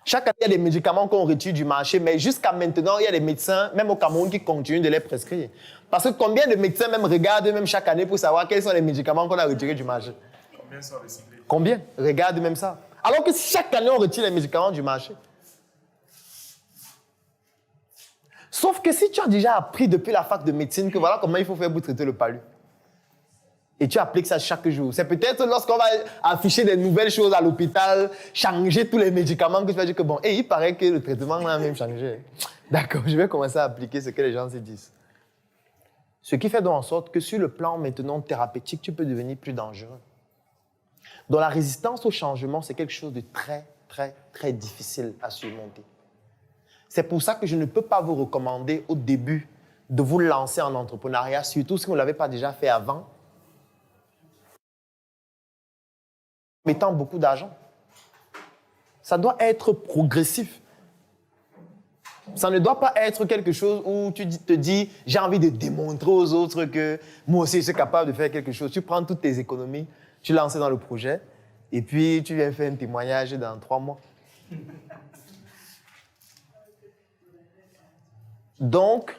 Chaque année, il y a des médicaments qu'on retire du marché, mais jusqu'à maintenant, il y a des médecins, même au Cameroun, qui continuent de les prescrire. Parce que combien de médecins même regardent même chaque année pour savoir quels sont les médicaments qu'on a retirés du marché? Combien sont recyclés? Combien? Regardent même ça. Alors que chaque année, on retire les médicaments du marché. Sauf que si tu as déjà appris depuis la fac de médecine que voilà comment il faut faire pour traiter le palu, et tu appliques ça chaque jour, c'est peut-être lorsqu'on va afficher des nouvelles choses à l'hôpital, changer tous les médicaments, que tu vas dire que bon, il paraît que le traitement a même changé. D'accord, je vais commencer à appliquer ce que les gens se disent. Ce qui fait donc en sorte que sur le plan maintenant thérapeutique, tu peux devenir plus dangereux. Donc la résistance au changement, c'est quelque chose de très, très, très difficile à surmonter. C'est pour ça que je ne peux pas vous recommander au début de vous lancer en entrepreneuriat, surtout si vous ne l'avez pas déjà fait avant, mettant beaucoup d'argent. Ça doit être progressif. Ça ne doit pas être quelque chose où tu te dis « j'ai envie de démontrer aux autres que moi aussi je suis capable de faire quelque chose ». Tu prends toutes tes économies, tu lances dans le projet et puis tu viens faire un témoignage dans 3 mois. Donc,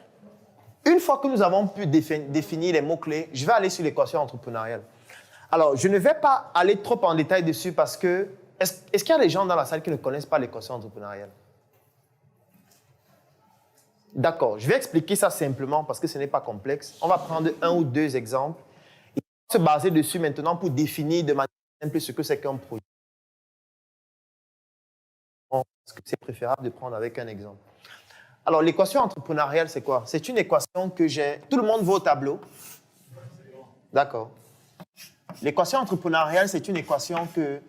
une fois que nous avons pu définir les mots-clés, je vais aller sur l'équation entrepreneuriale. Alors, je ne vais pas aller trop en détail dessus parce que... Est-ce qu'il y a des gens dans la salle qui ne connaissent pas l'équation entrepreneuriale? D'accord, je vais expliquer ça simplement parce que ce n'est pas complexe. On va prendre 1 ou 2 exemples et on va se baser dessus maintenant pour définir de manière simple ce que c'est qu'un projet. Parce que c'est préférable de prendre avec un exemple. Alors, l'équation entrepreneuriale, c'est quoi? C'est une équation que j'ai... Tout le monde voit au tableau? D'accord. L'équation entrepreneuriale, c'est une équation que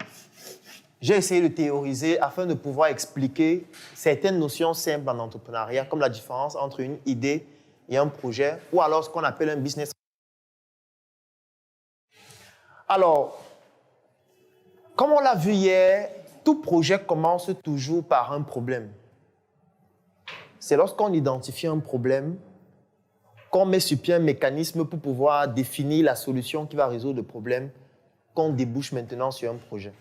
j'ai essayé de théoriser afin de pouvoir expliquer certaines notions simples en entrepreneuriat, comme la différence entre une idée et un projet, ou alors ce qu'on appelle un business. Alors, comme on l'a vu hier, tout projet commence toujours par un problème. C'est lorsqu'on identifie un problème qu'on met sur pied un mécanisme pour pouvoir définir la solution qui va résoudre le problème qu'on débouche maintenant sur un projet.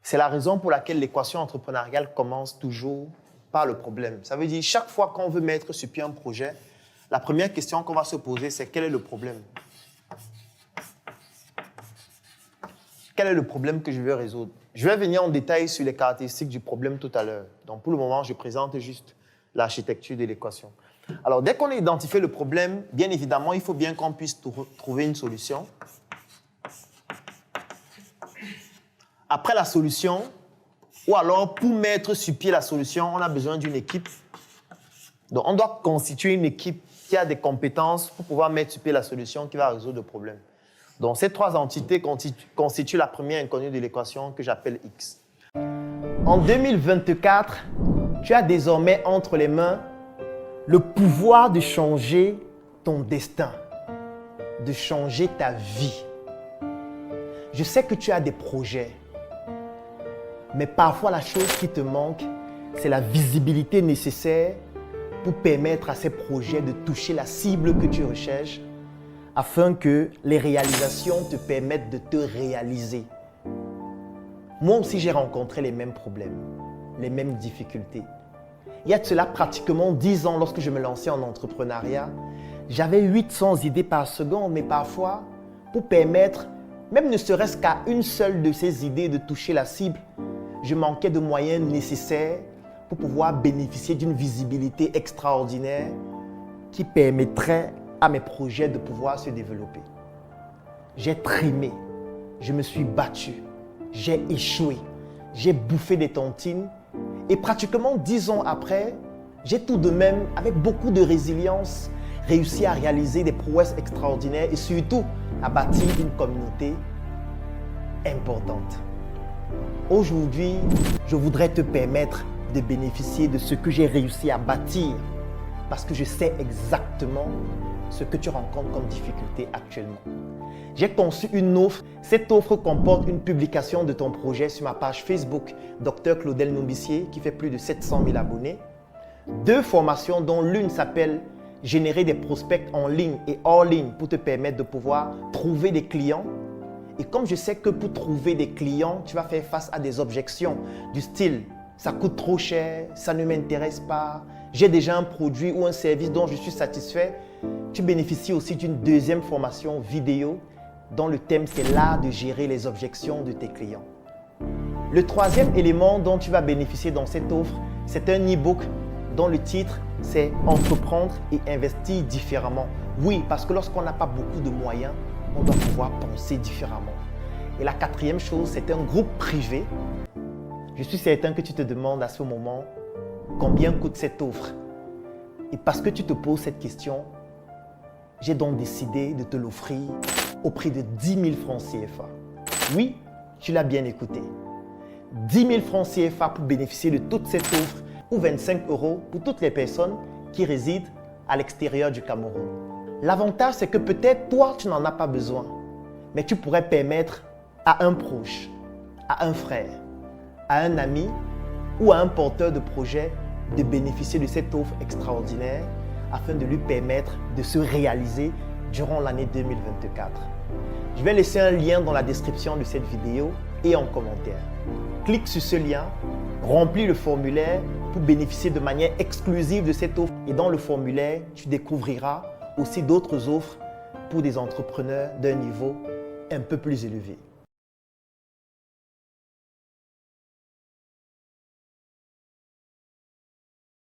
C'est la raison pour laquelle l'équation entrepreneuriale commence toujours par le problème. Ça veut dire chaque fois qu'on veut mettre sur pied un projet, la première question qu'on va se poser, c'est quel est le problème? Quel est le problème que je veux résoudre? Je vais venir en détail sur les caractéristiques du problème tout à l'heure. Donc, pour le moment, je présente juste l'architecture de l'équation. Alors, dès qu'on a identifié le problème, bien évidemment, il faut bien qu'on puisse trouver une solution. Après la solution, ou alors pour mettre sur pied la solution, on a besoin d'une équipe. Donc, on doit constituer une équipe qui a des compétences pour pouvoir mettre sur pied la solution qui va résoudre le problème. Donc, ces 3 entités constituent la première inconnue de l'équation que j'appelle X. En 2024, tu as désormais entre les mains le pouvoir de changer ton destin, de changer ta vie. Je sais que tu as des projets, mais parfois la chose qui te manque, c'est la visibilité nécessaire pour permettre à ces projets de toucher la cible que tu recherches afin que les réalisations te permettent de te réaliser. Moi aussi, j'ai rencontré les mêmes problèmes, les mêmes difficultés. Il y a de cela pratiquement 10 ans, lorsque je me lançais en entrepreneuriat, j'avais 800 idées par seconde, mais parfois, pour permettre, même ne serait-ce qu'à une seule de ces idées de toucher la cible, je manquais de moyens nécessaires pour pouvoir bénéficier d'une visibilité extraordinaire qui permettrait à mes projets de pouvoir se développer. J'ai trimé, je me suis battu, j'ai échoué, j'ai bouffé des tontines et pratiquement 10 ans après, j'ai tout de même, avec beaucoup de résilience, réussi à réaliser des prouesses extraordinaires et surtout à bâtir une communauté importante. Aujourd'hui, je voudrais te permettre de bénéficier de ce que j'ai réussi à bâtir parce que je sais exactement ce que tu rencontres comme difficulté actuellement. J'ai conçu une offre. Cette offre comporte une publication de ton projet sur ma page Facebook, Dr Claudel Nombissier, qui fait plus de 700 000 abonnés. 2 formations dont l'une s'appelle « Générer des prospects en ligne et hors ligne » pour te permettre de pouvoir trouver des clients. Et comme je sais que pour trouver des clients, tu vas faire face à des objections du style « ça coûte trop cher, ça ne m'intéresse pas, j'ai déjà un produit ou un service dont je suis satisfait », tu bénéficies aussi d'une deuxième formation vidéo dont le thème c'est l'art de gérer les objections de tes clients. Le troisième élément dont tu vas bénéficier dans cette offre, c'est un e-book dont le titre c'est « Entreprendre et investir différemment ». Oui, parce que lorsqu'on n'a pas beaucoup de moyens, on doit pouvoir penser différemment. Et la quatrième chose, c'est un groupe privé. Je suis certain que tu te demandes à ce moment combien coûte cette offre. Et parce que tu te poses cette question, j'ai donc décidé de te l'offrir au prix de 10 000 francs CFA. Oui, tu l'as bien écouté. 10 000 francs CFA pour bénéficier de toute cette offre ou 25 € pour toutes les personnes qui résident à l'extérieur du Cameroun. L'avantage, c'est que peut-être toi, tu n'en as pas besoin, mais tu pourrais permettre à un proche, à un frère, à un ami ou à un porteur de projet de bénéficier de cette offre extraordinaire afin de lui permettre de se réaliser durant l'année 2024. Je vais laisser un lien dans la description de cette vidéo et en commentaire. Clique sur ce lien, remplis le formulaire pour bénéficier de manière exclusive de cette offre. Et dans le formulaire, tu découvriras aussi d'autres offres pour des entrepreneurs d'un niveau un peu plus élevé.